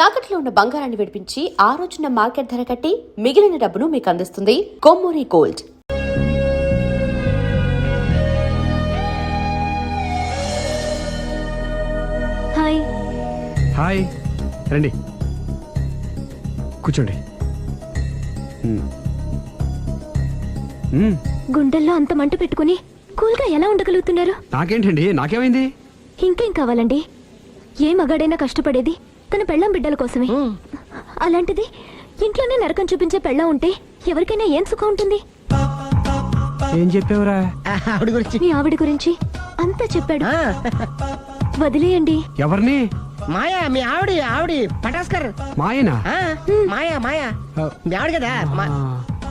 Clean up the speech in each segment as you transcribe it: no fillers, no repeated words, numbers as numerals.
తాకట్లో ఉన్న బంగారాన్ని విడిపించి ఆ రోజున మార్కెట్ ధర కట్టి మిగిలిన డబ్బును మీకు అందిస్తుంది కొమ్మూరి గోల్డ్. హాయ్. హాయ్, రండి కూర్చోండి. గుండెల్లో అంత మంట పెట్టుకుని కూల్గా ఎలా ఉండగలుగుతున్నారు? నాకేంటండి, నాకేమైంది? ఇంకేం కావాలండి? ఏ మగాడైనా కష్టపడేది తన పెళ్ళాం బిడ్డల కోసమే. అలాంటిది ఇంట్లోనే నరకం చూపించే పెళ్ళాం ఉంటే ఎవరికైనా ఏం సుఖం ఉంటుంది? ఏం చెప్పావురా? మీ ఆవిడ గురించి అంతా చెప్పాడు. వదిలేయండి. ఎవరిని? మాయా, మీ ఆవిడ పటాస్కర్. మాయనా? మాయా మీ ఆవిడ కదా.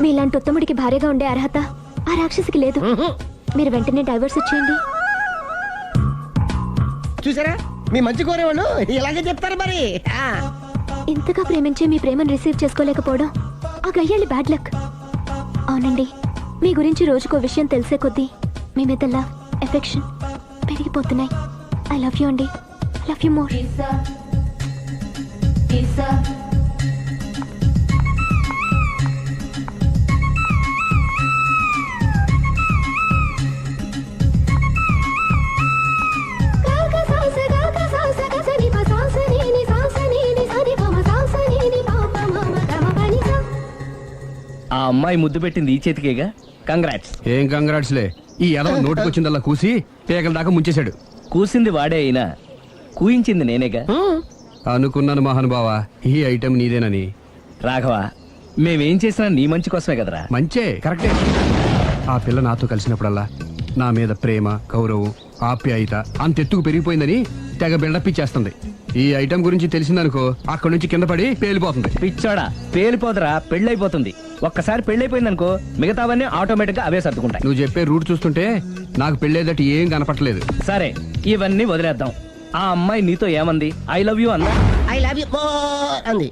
మీలాంటి ఉత్తముడికి భార్యగా ఉండే అర్హత ఆ రాక్షసికి లేదు. మీరు వెంటనే డైవర్స్ ఇచ్చేయండి. చూసారా, మీ మంచి కోరేవాళ్ళు ఇలాగే చెప్తారు మరి. ఇంతగా ప్రేమించే మీ ప్రేమను రిసీవ్ చేసుకోలేకపోవడం ఆ గయ్యాలి బ్యాడ్ లక్. అవునండి, మీ గురించి రోజుకో విషయం తెలిసే కొద్దీ మీ మీద లవ్, ఎఫెక్షన్ పెరిగిపోతున్నాయి. ఐ లవ్ యూ అండి. I love you more. ఆ అమ్మాయి ముద్దు పెట్టింది ఈ చేతికేగా. కంగ్రాట్స్. ఏం కంగ్రాట్స్లే, ఈ ఎదవ నోటుకొచ్చిందల్లా కూసి పేకల దాకా ముంచేశాడు. కూసింది వాడే అయినా కూయించింది నేనేగా. అనుకున్నాను మహానుభావా, ఈ ఐటెం నీదేనని. రాఘవ, మేమేం చేసినా నీ మంచి కోసమే కదరా. మంచే, కరెక్టే. ఆ పిల్ల నాతో కలిసినప్పుడల్లా నా మీద ప్రేమ, గౌరవం, ఆప్యాయత అంతెత్తుకు పెరిగిపోయిందని తెగ బిల్డప్ ఇచ్చేస్తుంది. ఈ ఐటెం గురించి తెలిసిందనుకో, అక్కడి నుంచి కింద పడి పేలిపోతుంది. పిచ్చోడా, పేలిపోదరా, పెళ్ళైపోతుంది. ఒక్కసారి పెళ్ళైపోయిందనుకో మిగతావన్నీ ఆటోమేటిక్ గా అవే సర్దుకుంటాయి. నువ్వు చెప్పే రూట్ చూస్తుంటే నాకు పెళ్ళేదట ఏం కనపట్లేదు. సరే, ఇవన్నీ వదిలేద్దాం. ఆ అమ్మాయి నీతో ఏమంది? ఐ లవ్ యూ అందా? ఐ లవ్ యూ అంది.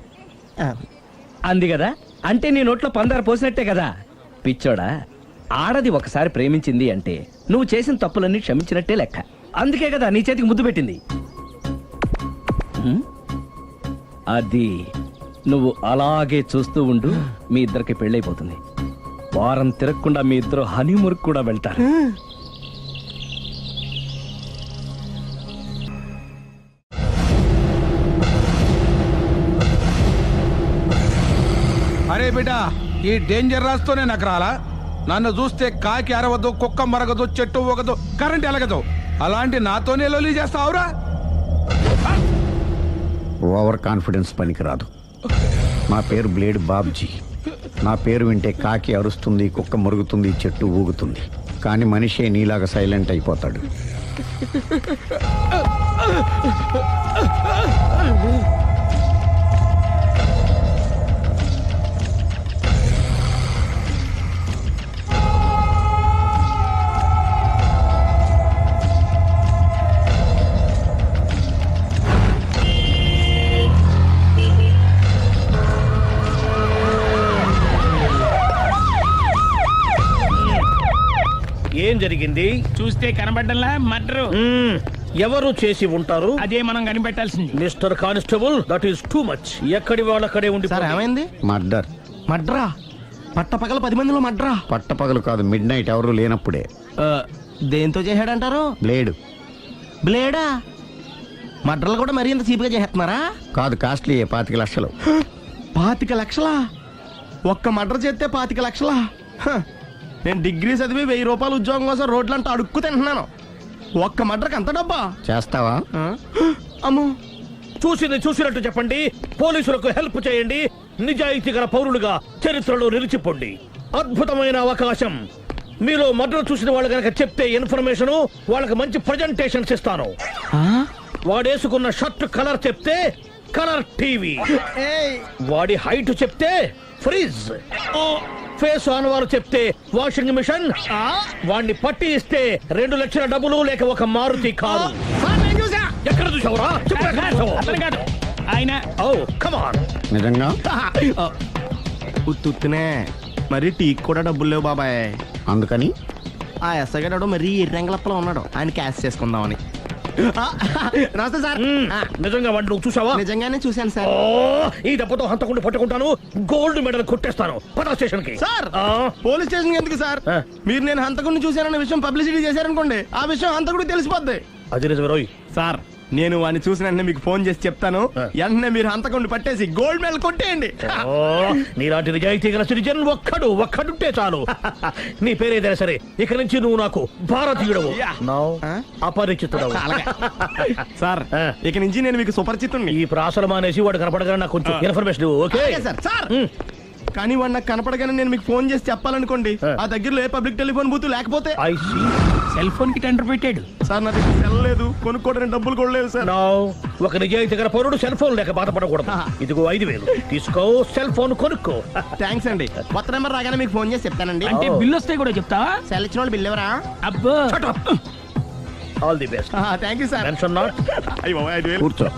అంది కదా, అంటే నీ నోట్లో పందారు పోసినట్టే కదా. పిచ్చోడా, ఆడది ఒకసారి ప్రేమించింది అంటే నువ్వు చేసిన తప్పులన్నీ క్షమించినట్టే లెక్క. అందుకే కదా నీ చేతికి ముద్దు పెట్టింది. అది నువ్వు అలాగే చూస్తూ ఉండు, మీ ఇద్దరికి పెళ్ళైపోతుంది. వారం తిరగకుండా మీ ఇద్దరు హనీమూర్కి కూడా వెళ్తారు. అరే బిడ్డ, ఈ డేంజర్ రాస్తూనే నాకు రాలా. నన్ను చూస్తే కాకి అరవదు, కుక్క మరగదు, చెట్టు ఒకదు, కరెంట్ ఎలగదు. అలాంటి నాతోనే లొలి చేస్తావురా? ఓవర్ కాన్ఫిడెన్స్ పనికిరాదు. నా పేరు బ్లేడ్ బాబ్జీ. నా పేరు వింటే కాకి అరుస్తుంది, కుక్క మురుగుతుంది, చెట్టు ఊగుతుంది. కానీ మనిషే నీలాగా సైలెంట్ అయిపోతాడు. ఏం జరిగింది? చూస్తే కనబడ్డంలా మర్డరు. ఎవరు చేసి ఉంటారు? అదే మనం కనిపెట్టాల్సింది. Mister constable, that is too much. ఎక్కడి వాళ్ళక్కడే ఉండి. సార్ ఏమైంది? మర్డర్. మడ్రా? పట్టపగల 10 మందిలో మడ్రా? పట్టపగలు కాదు, మిడ్ నైట్ ఎవరు లేనప్పుడే. దేంతో చేశాడంటారు? బ్లేడ్. బ్లేడా? మడ్రలు కూడా మరీ ఇంత చీప్గా చేస్తున్నారా? కాదు, కాస్ట్లీ 25 లక్షలు. 25 లక్షలా? ఒక్క మడ్ర చేస్తే 25 లక్షలా? నేను డిగ్రీ చదివి 1000 రూపాయలు ఉద్యోగం కోసం రోడ్లంతా అడుక్కు తింటున్నాను. ఒక్క మడ్రకు అంత డబ్బా? చేస్తావా? అమ్మో, చూసింది చూసినట్టు చెప్పండి. పోలీసులకు హెల్ప్ చేయండి. నిజాయితీ గల పౌరులుగా చరిత్రలో నిలిచిపోండి. అద్భుతమైన అవకాశం. మీలో మర్డర్ చూసిన వాళ్ళు కనుక చెప్తే ఇన్ఫర్మేషన్, వాళ్ళకి మంచి ప్రజెంటేషన్స్ ఇస్తాను. వాడేసుకున్న షర్ట్ కలర్ చెప్తే కలర్ టీవీ, వాడి హైట్ చెప్తే ఫ్రిజ్, ఫేస్ ఆన్ వారు చెప్తే వాషింగ్ మిషన్, వాడిని పట్టి ఇస్తే 2 లక్షల డబ్బులు లేక ఒక మారుతి కారు. ఎక్కడ చూసావురా? ఆయన నిజంగా ఉత్తునే మరి టీకి కూడా డబ్బులు లేవు బాబాయ్. అందుకని ఆ ఎస్ఐ గారు మరీ ఎర్రంగలప్పలో ఉన్నాడు, ఆయన క్యాష్ చేసుకుందామని. నమస్తే సార్. నిజంగా వాడిని నువ్వు చూసావా? నిజంగానే చూశాను సార్. ఓ, ఈ దెబ్బతో హంతకుండా పట్టుకుంటాను, గోల్డ్ మెడల్ కొట్టేస్తాను. పద స్టేషన్ కి. సార్ పోలీస్ స్టేషన్ ఎందుకు సార్? ఆ. మీరు నేను హంతకుడిని చూశానన్న విషయం పబ్లిసిటీ చేశారనుకోండి, ఆ విషయం హంతకుడికి తెలిసిపోద్ది. అది నిజమే రోయ్. సార్ నేను వాడిని చూసిన వెంటనే మీకు ఫోన్ చేసి చెప్తాను. వెంటనే మీరు హంతకుడిని పట్టేసి గోల్డ్ మెడల్ కొట్టేయండి. ఓ, నీలాంటి నిజాయితీ గల సిటిజన్ ఒక్కడుంటే చాలు. నీ పేరేదైనా సరే, ఇక నుంచి నువ్వు నాకు భారతీయుడవు, నౌ అపరిచితుడవు. సార్ ఇక నుంచి నేను మీకు సుపరిచితుణ్ణి. ఈ ప్రాసలు మానేసి వాడు కనపడగానే నాకు కొంచెం ఇన్ఫర్మేషన్ ఇవ్వు, ఓకే? అలాగే సార్. సార్ కానీ వాడు నాకు కనపడగానే నేను మీకు ఫోన్ చేసి చెప్పాలనుకోండి, ఆ దగ్గరలో ఏ పబ్లిక్ టెలిఫోన్ బూత్ లేకపోతే. I see. సెల్ ఫోన్ కి టెండర్ పెట్టాడు. సార్ నా దగ్గర సెల్ లేదు, కొనుక్కోవడానికి డబ్బులు కూడా లేవు సార్. నౌ ఒక నిజాయితీ గల పౌరుడు సెల్ ఫోన్ లేక బాధపడకూడదు. ఇదిగో 5,000 తీసుకో, సెల్ ఫోన్ కొనుక్కో. థ్యాంక్స్ అండి. కొత్త నెంబర్ రాగానే మీకు ఫోన్ చేసి చెప్తానండి. అంటే బిల్లు వస్తే కూడా చెప్తావా? సెల్ ఇచ్చిన వాళ్ళు బిల్ ఎవరా? అబ్బో all the best. Thank you sir. Tension not. అయ్యో 5,000. కూర్చో.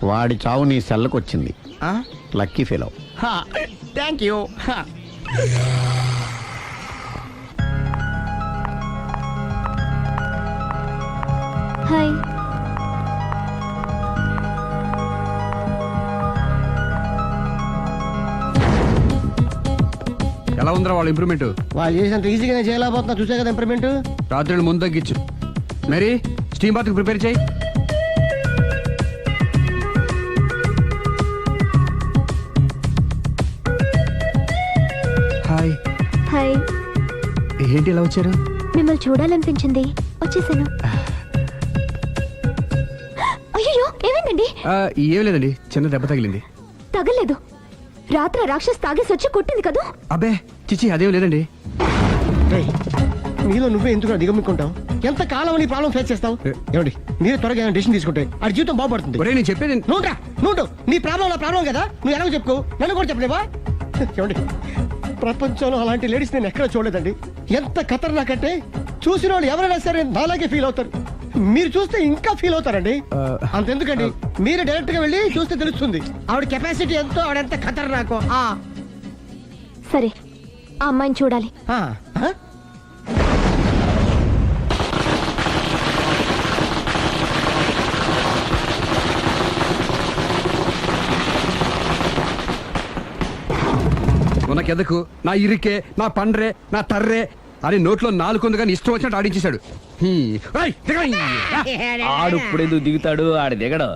వాడి చావు నీ సెల్లకు వచ్చింది. Lucky fellow. Thank you. Hi. ఎలా ఉందిరా వాళ్ళ ఇంప్రూవ్మెంట్? వాళ్ళు చేసినంత ఈజీగా చేయలేకపోతున్నా, చూసే కదా ఇంప్రూవ్మెంట్. రాత్రి ముందు తగ్గించు. మరి స్టీమ్ బాత్ ప్రిపేర్ చేయి. హాయ్. హాయ్. ఏంటి ఇలా వచ్చారు? మిమ్మల్ని చూడాలనిపించింది, వచ్చేసాను. అయ్యో ఏమైందండి? ఏం లేదండి, చిన్న దెబ్బ తగిలింది. తగలేదు. రాత్రి రాక్షస్ తాగేసి వచ్చి కొట్టింది కదూ? అబ్బే చిచి అదేం లేదండి. నీలో నువ్వే ఎందుకు దిగమ్ముకుంటావు? ఎంత కాలం నీ ప్రాబ్లం ఫేస్ చేస్తావు? ఏమండి మీరే త్వరగా డెసిషన్ తీసుకుంటే ఆ జీవితం బాగుపడుతుంది. ఒరేయ్ నేను చెప్పేది నువ్వు నీ ప్రాబ్లం నా ప్రాబ్లం కదా, నువ్వు ఎలా చెప్పుకో, నన్ను కూడా చెప్పలేవా? ఏమండి ప్రపంచంలో అలాంటి లేడీస్ నేను ఎక్కడ చూడలేదండి. ఎంత ఖతర్నాకంటే చూసిన వాళ్ళు ఎవరైనా సరే నాలాగే ఫీల్ అవుతారు. మీరు చూస్తే ఇంకా ఫీల్ అవుతారండి. అంతెందుకండి, మీరు డైరెక్ట్ గా వెళ్ళి చూస్తే తెలుస్తుంది ఆవిడ కెపాసిటీ ఎంతో, ఆవిడెంత ఖతర్నాకో. సరే, ఆ అమ్మాయిని చూడాలి. ఉనకెదకు నా ఇరికే నా పండ్రే నా తర్రే అని నోట్లో నాలుగు కానీ ఇష్టం వచ్చినట్టు ఆడించేశాడు. ఆడు ఇప్పుడు ఎందుకు దిగుతాడు, ఆడు దిగడు.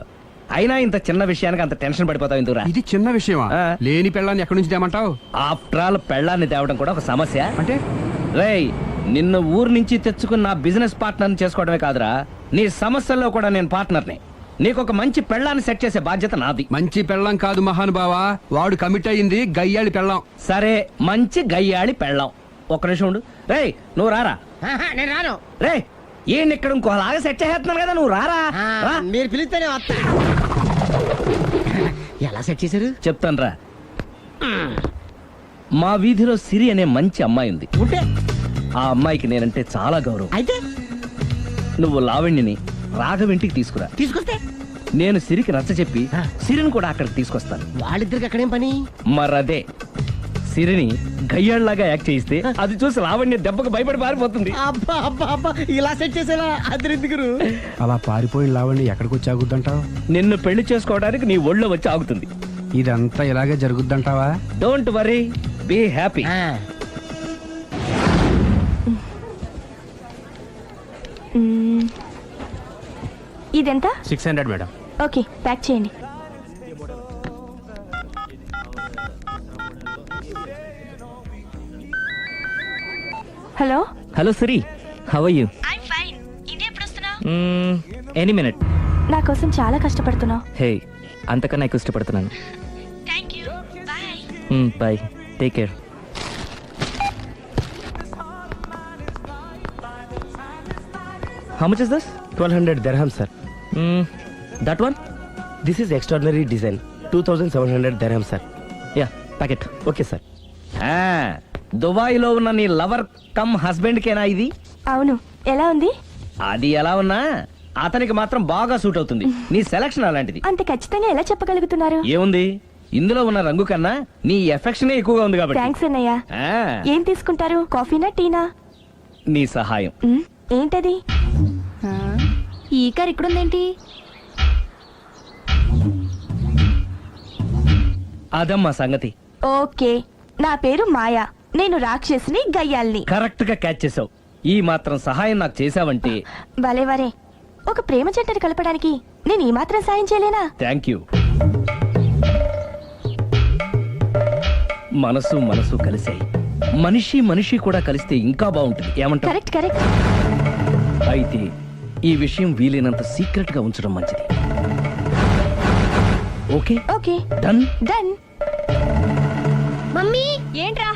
అయినా ఇంత చిన్న విషయానికి అంత టెన్షన్ పడిపోతావు ఎందుకురా? ఇది చిన్న విషయమా? లేని పెళ్ళాన్ని ఎక్కడి నుంచి తేమంటావు? ఆఫ్టర్ ఆల్ పెళ్ళాన్ని తేవడం కూడా ఒక సమస్య. అంటే రేయ్, నిన్ను ఊరు నుంచి తెచ్చుకున్న నా బిజినెస్ పార్ట్నర్ని చేసుకోవడమే కాదురా, నీ సమస్యల్లో కూడా నేను పార్ట్నర్ని. నీకు ఒక మంచి పెళ్ళాన్ని సెట్ చేసే బాధ్యత నాది. మంచి పెళ్ళం కాదు మహానుభావా, వాడు కమిట్ అయ్యింది గయ్యాళి పెళ్ళం. సరే, మంచి గయ్యాళి పెళ్ళాం. ఒక్క నిమిషం ఉండు. రేయ్ నువ్వు రారా. నేను రాను. రే ఏంటి ఇక్కడ ఇంకోలాగా సెట్ చేస్తున్నాను కదా, నువ్వు రారా. రా. మీరు పిలిస్తేనే వస్తా. ఎలా సెట్ చేశారు చెప్తాను రా. మా వీధిలో సిరి అనే మంచి అమ్మాయి ఉంది. ఉంటే ఆ అమ్మాయికి నేనంటే చాలా గౌరవం. అయితే నువ్వు లావణ్యని రాఘవింటికి తీసుకురా. తీసుకొస్తే నేను సిరికి నచ్చ చెప్పి సిరిని కూడా అక్కడికి తీసుకొస్తాను. వాళ్ళిద్దరికి అక్కడేం పని? మరదే సిరిని గయ్యాళ్ళలాగా యాక్ట్ చేయిస్తే అది చూసి లావణ్య దెబ్బకు భయపడి పారిపోతుంది. అబ్బా అబ్బా అబ్బా, ఇలా సెట్ చేసేలా అద్దరిద్దరు. అలా పారిపోయిన లావండి ఎక్కడికి వచ్చి ఆగుద్దంటావు? నిన్ను పెళ్లి చేసుకోవడానికి నీ ఒళ్ళో వచ్చి ఆగుతుంది. ఇదంతా ఇలాగే జరుగుద్దంటావా? Don't worry, be happy. ఇదెంత? 600 మేడం. ఓకే, ప్యాక్ చేయండి. Hello. Hello Siri, how are you? I'm fine. India ఎప్పుడు వస్తున్నావు? Any minute. నా కోసం చాలా కష్టపడుతున్నావు. హే, అంతకన్నా ఎక్కువ ఇష్టపడుతున్నాను. Thank you. Bye. Bye, take care. How much is this? 1200 dirhams, sir. That one? This is extraordinary design. 2700 dirhams, sir. Yeah, pack it. Okay, sir. దుబాయ్లో ఉన్న నీ లవర్ కమ్ హస్బెండ్ కేనా ఇది? అవును. ఎలా ఉంది? అది ఎలా ఉన్నా అతనికి మాత్రం బాగా సూట్ అవుతుంది. నీ సెలక్షన్ అలాంటిది. అంత ఖచ్చితంగా ఎలా చెప్పగలుగుతున్నారు? ఏముంది, ఇందులో ఉన్న రంగు కన్నా నీ ఎఫెక్షనే ఎక్కువగా ఉంది కాబట్టి. థ్యాంక్స్ అన్నయ్య. ఏం తీసుకుంటారు, కాఫీనా టీనా? నీ సహాయం. ఏంటది? ఈ కార్ ఇక్కడుందేంటి? అదమ్మా సంగతి. ఓకే, నా పేరు మాయా. నేను రాక్షసిని, గయ్యాల్ని. కరెక్ట్ గా క్యాచ్ చేసావు. ఈ మాత్రం సహాయం నాకు చేసావంటే భలే వరే. ఒక ప్రేమ జంటను కలపడానికి నేను ఈ మాత్రం సాయం చేయలేనా? Thank you. మనసు మనసు కలిసాయి, మనిషి మనిషి కూడా కలిస్తే ఇంకా బాగుంటుంది. ఏమంటావు? Correct correct. అయితే ఈ విషయం వీలైనంత సీక్రెట్ గా ఉంచడం మంచిది. Okay okay, done. Done. Mummy, ఏంట్రా?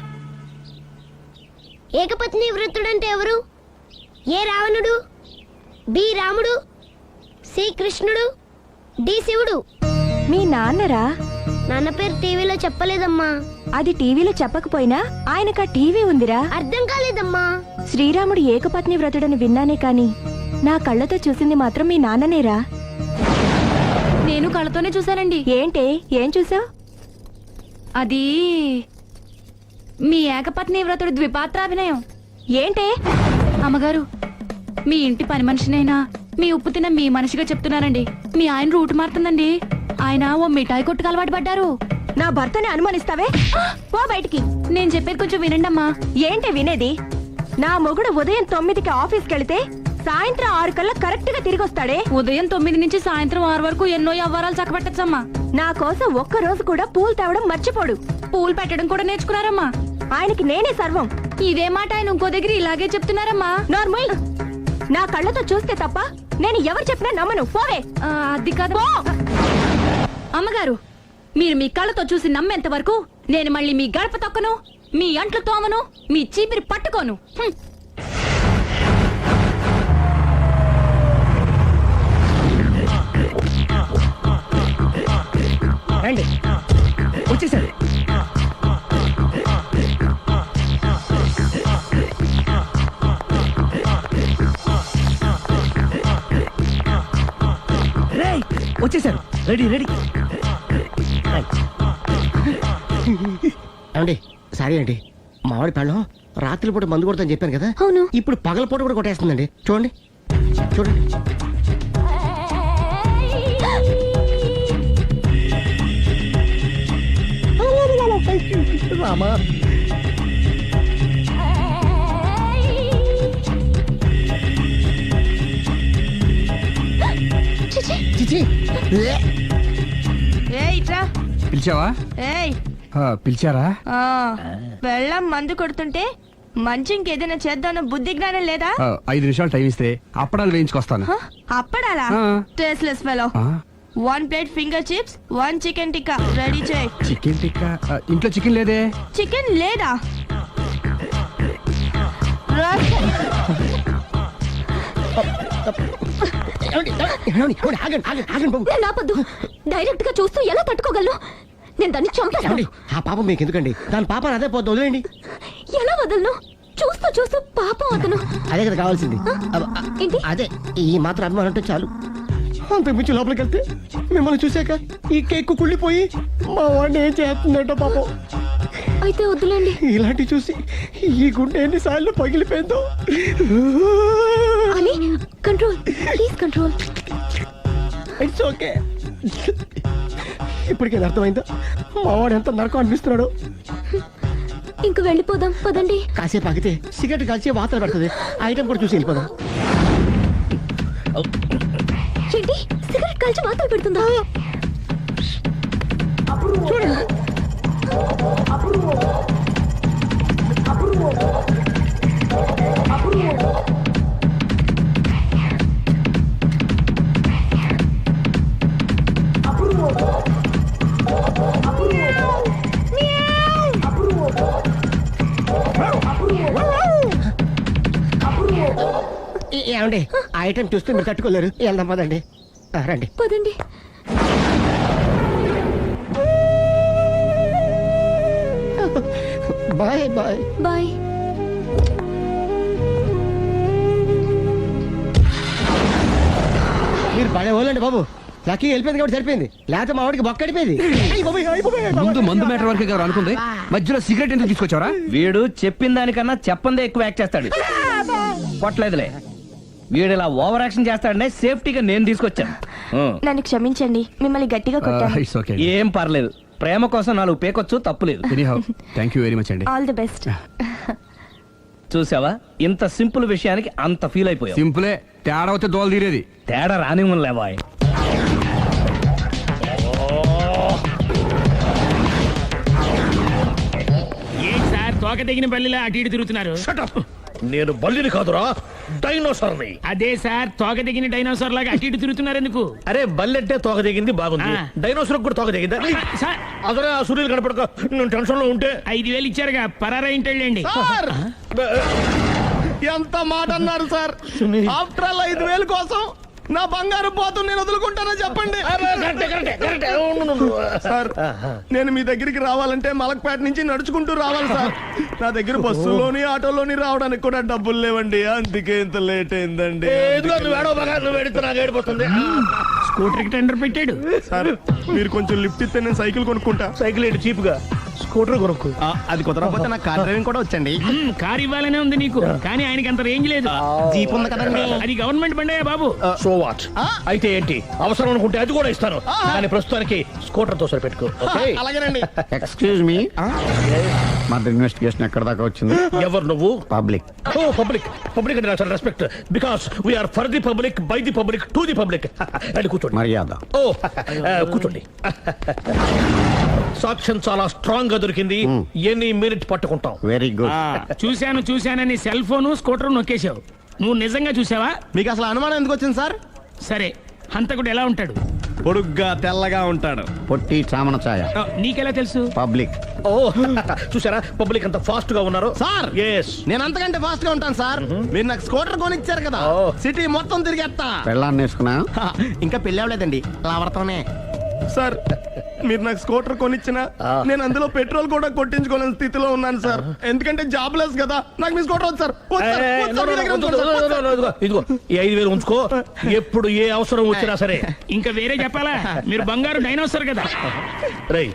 ఏకపత్ని వృత్తుడంటే ఎవరు? ఏ రావణుడు, బి రాముడు, సి కృష్ణుడు, డి శివుడు. మీ నాన్నరా? నాన్న పేరు టీవీలో చెప్పలేదమ్మా. అది టీవీలో చెప్పకపోయినా ఆయనకా టీవీ ఉందిరా. అర్థం కాలేదమ్మా. శ్రీరాముడు ఏకపత్ని వ్రతుడని విన్నానే కాని నా కళ్ళతో చూసింది మాత్రం మీ నాన్ననేరా. నేను కళ్ళతోనే చూశానండి. ఏంటే, ఏం చూసావు? అది మీ ఏకపత్ని వ్రతుడు ద్విపాత్రాభినయం. ఏంటే? అమ్మగారు, మీ ఇంటి పని మనిషినైనా మీ ఉప్పు తిన్న మీ మనిషిగా చెప్తున్నానండి. మీ ఆయన రూట్ మారుతుందండి. ఆయన ఓ మిఠాయి కొట్టుకు అలవాటు పడ్డారు. నా భర్తని అనుమానిస్తావే? పో బయటికి. నేను చెప్పేది కొంచెం వినండి అమ్మా. ఏంటి వినేది? నా మొగుడు ఉదయం 9కి ఆఫీస్కి వెళితే సాయంత్రం 6 కల్లా కరెక్ట్ గా తిరిగి వస్తాడే. ఉదయం 9 నుంచి సాయంత్రం 6 వరకు ఎన్నో వ్యవహారాలు చక్కబెట్టచ్చమ్మా. నా కోసం ఒక్క రోజు కూడా పూలు తేవడం మర్చిపోడు. పూలు పెట్టడం కూడా నేర్చుకున్నారమ్మా. ఆయనకి నేనే సర్వం. ఇదే మాట ఆయన ఇంకో దగ్గర ఇలాగే చెప్తున్నారమ్మా. నార్మల్. నా కళ్ళతో చూస్తే తప్ప నేను ఎవరు చెప్పినా నమ్మను. పోవే. అది కాదు అమ్మగారు, మీరు మీ కళ్ళతో చూసి నమ్మేంత వరకు నేను మళ్ళీ మీ గడప తొక్కను, మీ అంట్లు తోమను, మీ చీపిరి పట్టుకోను. రండి, వచ్చేసారు. రేయ్, వచ్చేసారు. Ready ready. ఏమండి, సారీ అండి, మామిడి పళ్ళం రాత్రిపూట మందు కొడతాను చెప్పాను కదా. అవును. ఇప్పుడు పగలపూట కూడా కొట్టేస్తుందండి. చూడండి చూడండి. రామా, చిచి. పిలిచావా? పిలిచారా? వెళ్ళం మందు కొడుతుంటే మంచి ఇంకేదైనా చేద్దామన్న బుద్ధి జ్ఞానం లేదా? 5 నిమిషాలు టైం ఇస్తే అప్పడాలు వేయించుకొస్తాను. అప్పడాలా? ఆ. Tasteless fellow. 1 plate finger chips, 1 chicken tikka ready చేయి. చికెన్ టిక్కా? ఇంట్లో చికెన్ లేదే. చికెన్ లేదా? నేను ఆపొద్దు. డైరెక్ట్ గా చూస్తూ ఎలా తట్టుకోగలను? నేను దాన్ని చంపేస్తాను. ఆ పాపం మీకు ఎందుకండి? దాని పాప అదే పోతుంది, వదిలేండి. ఎలా వదలను? చూస్తూ చూస్తూ పాపం అతను. అదే కదా కావాల్సింది. ఏంటి? అదే, ఈ మాత్రం అభిమానం అంటే చాలు. అంతకుమించి లోపలికి వెళ్తే మిమ్మల్ని చూసాక ఈ కేక్ కుళ్ళిపోయి మా వాడిని ఏం చేస్తుందంటో పాపం. అయితే వద్దులేండి. ఇలాంటి చూసి ఈ గుండె ఎన్నిసార్లు పగిలిపోయిందో. అని control, please control. It's okay. ఇప్పటికే అర్థమైందా మా వాడు ఎంత నరకం అనిపిస్తున్నాడో? ఇంక వెళ్ళిపోదాం పదండి. కాసేపు ఆగితే సిగరెట్ కాల్చి వాతలు పడుతుంది. ఆ ఐటమ్ కూడా చూసి వెళ్ళిపోదాం. ఏంటి, సిగరెట్ కాల్చి వాతలు పెడుతుందా? చూడండి. ఏమండి, ఆ ఐటమ్ చూస్తే మీరు తట్టుకోలేరు. వెళ్దాం పదండి. రండి పదండి. Bye bye bye. మీరు పడే వాళ్ళండి బాబు. లక్కీ వెళ్ళిపోయింది కాబట్టి సరిపోయింది, లేకపోతే మా వాడికి బొక్క అడిపోయింది. ముందు మందు మ్యాటర్ వరకే కదా అనుకుంది, మధ్యలో సిగరెట్ ఎందుకు తీసుకొచ్చావరా? వీడు చెప్పిన దానికన్నా చెప్పందే ఎక్కువ యాక్ట్ చేస్తాడు. పొట్లేదులే. వీడు ఇలా ఓవర్ యాక్షన్ చేస్తాడనే సేఫ్టీగా నేను తీసుకొచ్చాను. నన్ను క్షమించండి, మిమ్మల్ని గట్టిగా కొట్టాను. It's okay. ఏం పర్లేదు, ప్రేమ కోసం 4 పేకొచ్చు, తప్పులేదు. Anyhow thank you very much అండి. All the best. చూసావా, ఇంత సింపుల్ విషయానికి అంత ఫీల్ అయిపోయావు. సింపులే, తేడా అవుతే దోలు తీరేది. తేడా రానివ్వలే బాయ్. ఏంటి సార్ తోక తెగిన బల్లిలా అటు ఇటు తిరుగుతున్నారు? నేను బల్లిని కాదురా, డైనోసార్ని. అదే సార్ తోక తెగిన డైనోసార్ లాగా అటు ఇటు తిరుగుతున్నారు ఎందుకు? అరే బల్లెట్టే తోక దిగింది బాగుంది, ఆ. డైనోసార్ కూడా తోక దిగిందా? సార్ అదరే ఆ సూర్యులు కనపడక నేను టెన్షన్ లో ఉంటే 5,000 ఇచ్చారుగా, పరారా ఇంటి వెళ్ళండి. ఎంత మాట అన్నారు సార్? ఆఫ్టర్ ఆల్ 5,000 కోసం నా బంగారు పోతు నేను వదులుకుంటానా చెప్పండి సార్. నేను మీ దగ్గరికి రావాలంటే మలక్పేట నుంచి నడుచుకుంటూ రావాలి సార్. నా దగ్గర బస్సులోని ఆటోలోని రావడానికి కూడా డబ్బులు లేవండి, అందుకే ఇంత లేట్ అయిందండి. స్కూటర్ కి టెండర్ పెట్టాడు. సార్ మీరు కొంచెం లిఫ్ట్ ఇస్తే నేను సైకిల్ కొనుక్కుంటా. సైకిల్ ఏంటి చీప్ గా, స్కూటర్ కొనుక్కు. అది కుదరకపోతే నాకు కార్ డ్రైవింగ్ కూడా వచ్చండి. కార్ ఇవ్వాలనే ఉంది నీకు, కానీ ఆయనకి అంత రేంజ్ లేదు. జీప్ ఉంది కదండి. అది గవర్నమెంట్ బండే బాబు. So what? అయితే ఏంటి, అవసరం అనుకుంటే అది కూడా ఇస్తాను, కానీ ప్రస్తుతానికి స్కూటర్ తో సరిపెట్టుకో. అలాగేనండి. ఎక్స్క్యూజ్ మీ, మర్డర్ ఇన్వెస్టిగేషన్ ఎక్కడ దాకా వచ్చింది? ఎవరు నువ్వు? పబ్లిక్. ఓ పబ్లిక్. పబ్లిక్ అంటే చాలా respect, because we are for the public, by the public, to the public. అని కూర్చోండి. మర్యాద. ఓ కూర్చోండి. సాక్ష్యం చాలా స్ట్రాంగ్ గా దొరికింది, ఎన్ని మినిట్ పట్టుకుంటాం. Very good. చూశానని సెల్ ఫోను స్కూటర్ నొక్కేశావు. నువ్వు నిజంగా చూసావా? మీకు అసలు అనుమానం ఎందుకు వచ్చింది సార్? సరే, హంతకుడు ఎలా ఉంటాడు? పొడుగ్గా తెల్లగా ఉంటాడు. పొట్టి చామన ఛాయ. నీకెలా తెలుసు? పబ్లిక్. ఓ చూసారా పబ్లిక్ అంత ఫాస్ట్ గా ఉన్నారు. సార్ ఎస్, నేను అంతకంటే ఫాస్ట్ గా ఉంటాను సార్. మీరు నాకు స్కూటర్ కొనిచ్చారు కదా, సిటీ మొత్తం తిరిగేస్తా. పెళ్ళాన్ని వేసుకున్నా? ఇంకా పెళ్ళి అవ్వలేదండి, లావర్తోనే. సార్ మీరు నాకు స్కూటర్ కొనిచ్చిన నేను అందులో పెట్రోల్ కూడా కొట్టించుకోలేని స్థితిలో ఉన్నాను సార్. ఎందుకంటే జాబ్ లెస్ కదా, నాకు మీ స్కూటర్ వద్దు సార్. ఇదిగో ఈ 5,000 ఉంచుకో, ఎప్పుడు ఏ అవసరం వచ్చినా సరే. ఇంకా వేరే చెప్పాలా? మీరు బంగారు డైనోసార్ కదా. రై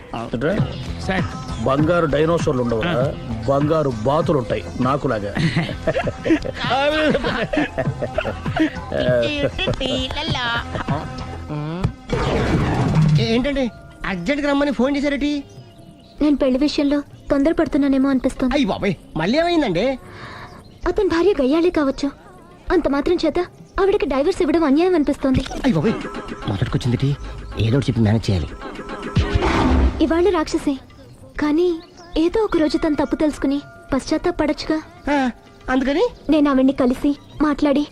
సార్ బంగారు డైనోసార్లు ఉండవు, బంగారు బాతులు ఉంటాయి నాకులాగా. ఏంటండి అర్జెంట్ గా రమ్మని ఫోన్ చేశారటి? నేను పెళ్లి విషయంలో తొందరపడుతున్నానేమో అనిపిస్తుంది. అయ్యి బాబాయ్, మళ్ళీ ఏమైందండి? అతని భార్య గయ్యాళే కావచ్చు, అంత మాత్రం చేత ఆవిడకి డైవర్స్ ఇవ్వడం అన్యాయం అనిపిస్తోంది. అయ్యి బాబాయ్, మొదటికొచ్చింది ఏదో ఒకటి చెప్పి మేనేజ్ చేయాలి. ఇవాళ రాక్షసే, కానీ ఏదో ఒక రోజు తను తప్పు తెలుసుకుని పశ్చాత్తాపడొచ్చుగా. అందుకని నేను ఆవిడ్ని కలిసి మాట్లాడి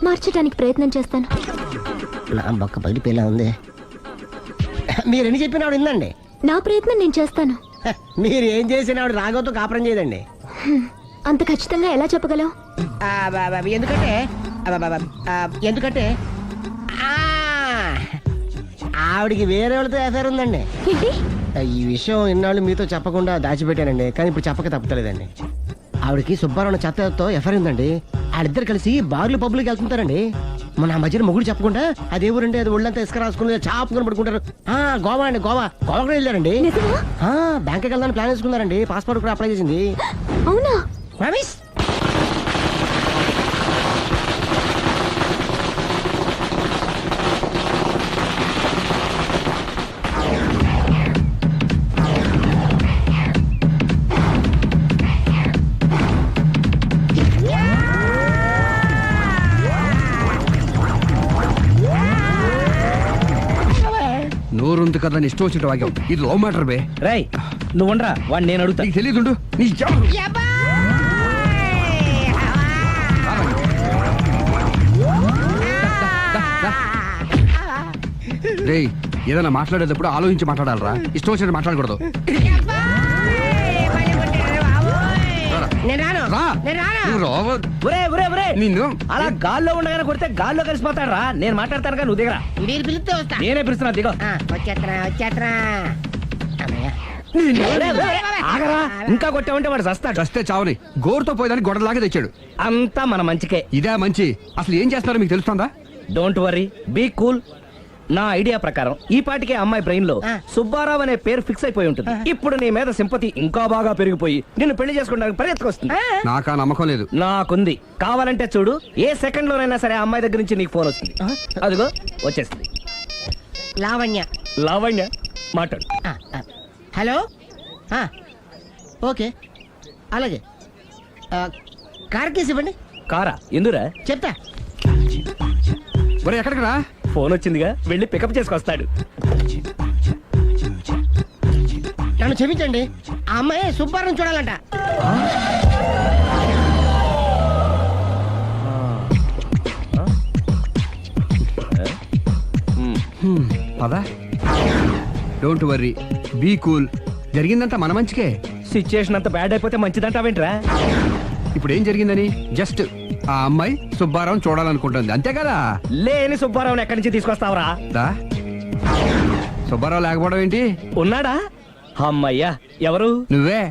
మార్చడానికి ప్రయత్నం చేస్తాను. నా బొక్క బయటపోయేలా ఉంది. మీరు ఎన్ని చెప్పిన ఆవిడ ఉందండి. నా ప్రయత్నం నేను చేస్తాను. మీరు ఏం చేసిన ఆవిడ రాగోతో కాపురం చేయదండి. అంత ఖచ్చితంగా ఎలా చెప్పగలవు? ఎందుకంటే ఆవిడికి వేరే వాళ్ళతో ఎఫైర్ ఉందండి. ఏంటి? ఈ విషయం ఇన్నాళ్ళు మీతో చెప్పకుండా దాచిపెట్టానండి, కానీ ఇప్పుడు చెప్పక తప్పుతలేదండి. ఆవిడకి సుబ్బారావు చెత్తతో ఎఫైర్ ఉందండి. వాళ్ళిద్దరు కలిసి బార్లు పబ్లిక్ వెళ్తుంటారండి. మన ఆ మధ్యన మొగుడు చెప్పకుండా అదే ఊరండి, అది ఒళ్ళంతా ఇసుక రాసుకుని చాపుకొని పడుకుంటారు. గోవా అండి, గోవా కూడా వెళ్ళారండి. బ్యాంక్కి వెళ్దాని ప్లాన్ వేసుకున్నారండి. పాస్పోర్ట్ కూడా అప్లై చేసింది. అవునా? రమేష్ నోరుంది కదా అని ఇష్టం వచ్చినట్టు వాక్యం. ఇది లవ్ మ్యాటర్ బే. రై నువ్వు ఉండరా, వాడిని నేను అడుగుతా. నీకు తెలియదు, నీ రేయ్, ఏదైనా మాట్లాడేటప్పుడు ఆలోచించి మాట్లాడాలరా, ఇష్టం వచ్చినట్టు మాట్లాడకూడదు. రా. నువ్వు రావ- నిన్ను అలా గాల్లో ఉండగానే కొడితే గాల్లో కలిసిపోతాడు రా. నేను మాట్లాడతాను కానీ నువ్వు దిగరా. మీరు పిలిస్తే వస్తా. నేనే పిలుస్తున్నా, దిగో. వచ్చేత్తరా. ఆగరా, ఇంకా కొట్టావంటే వాడు చస్తాడు. చస్తే చావని, గోరుతో పోయేదాన్ని గొడవలాగా తెచ్చాడు. అంతా మన మంచికే. ఇదే మంచి. అసలు ఏం చేస్తున్నారో మీకు తెలుస్తుందా? Don't worry, be cool. నా ఐడియా ప్రకారం ఈ పాటికే అమ్మాయి బ్రెయిన్ లో సుబ్బారావు అనే పేరు ఫిక్స్ అయిపోయి ఉంటుంది. ఇప్పుడు నీ మీద సింపతి ఇంకా బాగా పెరిగిపోయి నిన్ను పెళ్లి చేసుకోవడానికి పరిగెత్తుకొస్తుంది. నాకా నమ్మకం లేదు. నాకుంది. కావాలంటే చూడు, ఏ సెకండ్ లోనైనా సరే ఆ అమ్మాయి దగ్గర నుంచి నీకు ఫోన్ వస్తుంది. అదిగో వచ్చేస్తుంది. లావణ్య. లావణ్య మాట్లాడు. హలో. ఓకే, అలాగే. కార్ కేసు ఇవ్వండి. కారా? ఎందురా? చెప్తా. ఒరే ఎక్కడికి రా? ఫోన్ వచ్చిందిగా, వెళ్ళి పికప్ చేసుకొస్తాడు. నన్ను క్షమించండి, ఆ అమ్మాయి సుబ్బారావు చూడాలంట. పదా. Don't worry, be cool. జరిగిందంతా మన మంచికే. సిచ్యుయేషన్ అంత బ్యాడ్ అయిపోతే మంచిదంటావేంట్రా? ఇప్పుడు ఏం జరిగిందని జస్ట్ ఆ అమ్మాయి సుబ్బారావు చూడాలనుకుంటుంది, అంతే కదా? లేని సుబ్బారావుని ఎక్కడి నుంచి తీసుకొస్తావురా? దా. సుబ్బారావు లేకపోవడం ఏంటి? ఉన్నాడా? అమ్మయ్యా, ఎవరు? నువ్వే.